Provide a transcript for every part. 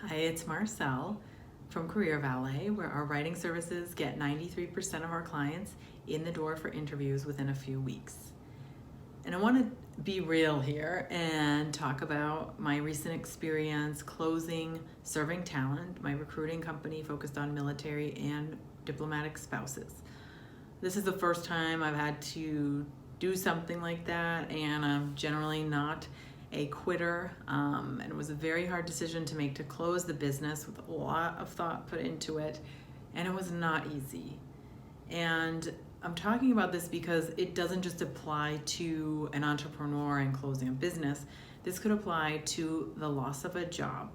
Hi, it's Marcel from Career Valet, where our writing services get 93% of our clients in the door for interviews within a few weeks. And I want to be real here and talk about my recent experience closing ServingTalent, my recruiting company focused on military and diplomatic spouses. This is the first time I've had to do something like that, and I'm generally not a quitter, and it was a very hard decision to make to close the business with a lot of thought put into it, and it was not easy. And I'm talking about this because it doesn't just apply to an entrepreneur and closing a business. This could apply to the loss of a job,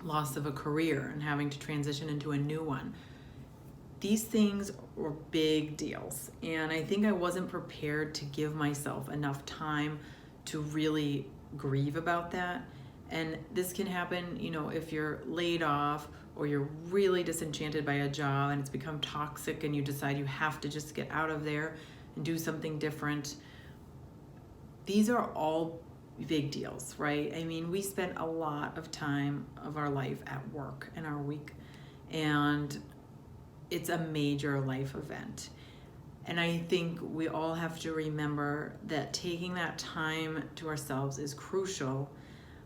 loss of a career, and having to transition into a new one. These things were big deals, and I think I wasn't prepared to give myself enough time to really grieve about that. And this can happen, if you're laid off or you're really disenchanted by a job and it's become toxic and you decide you have to just get out of there and do something different. These are all big deals, right? I mean, we spend a lot of time of our life at work in our week, and it's a major life event. And I think we all have to remember that taking that time to ourselves is crucial.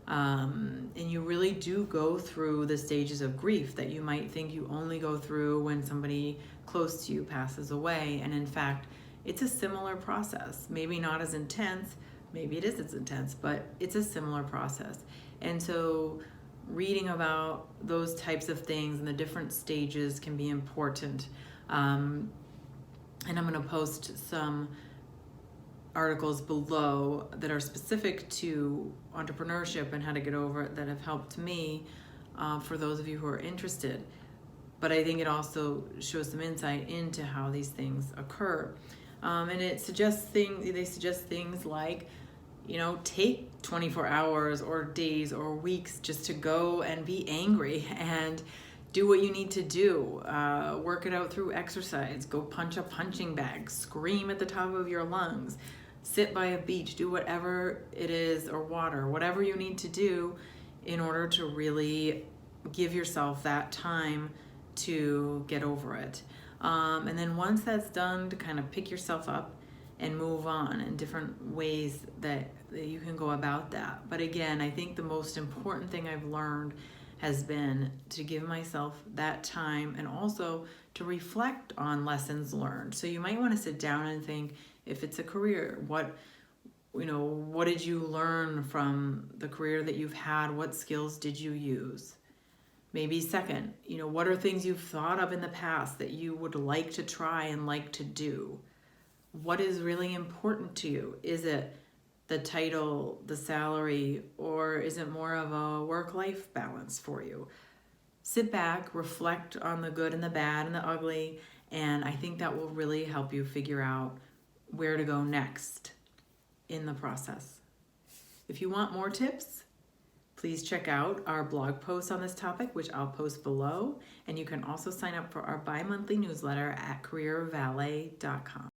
And you really do go through the stages of grief that you might think you only go through when somebody close to you passes away. And in fact, it's a similar process. Maybe not as intense, maybe it is as intense, but it's a similar process. And so reading about those types of things and the different stages can be important. And I'm going to post some articles below that are specific to entrepreneurship and how to get over it that have helped me, for those of you who are interested. But I think it also shows some insight into how these things occur. And they suggest things like, take 24 hours or days or weeks just to go and be angry and do what you need to do. Work it out through exercise. Go punch a punching bag. Scream at the top of your lungs. Sit by a beach. Do whatever it is, or water. Whatever you need to do in order to really give yourself that time to get over it. And then once that's done, to kind of pick yourself up and move on in different ways that you can go about that. But again, I think the most important thing I've learned has been to give myself that time and also to reflect on lessons learned. So you might want to sit down and think, if it's a career, what did you learn from the career that you've had? What skills did you use? Maybe second, what are things you've thought of in the past that you would like to try and like to do? What is really important to you? Is it the title, the salary, or is it more of a work-life balance for you? Sit back, reflect on the good and the bad and the ugly, and I think that will really help you figure out where to go next in the process. If you want more tips, please check out our blog post on this topic, which I'll post below, and you can also sign up for our bi-monthly newsletter at careervalet.com.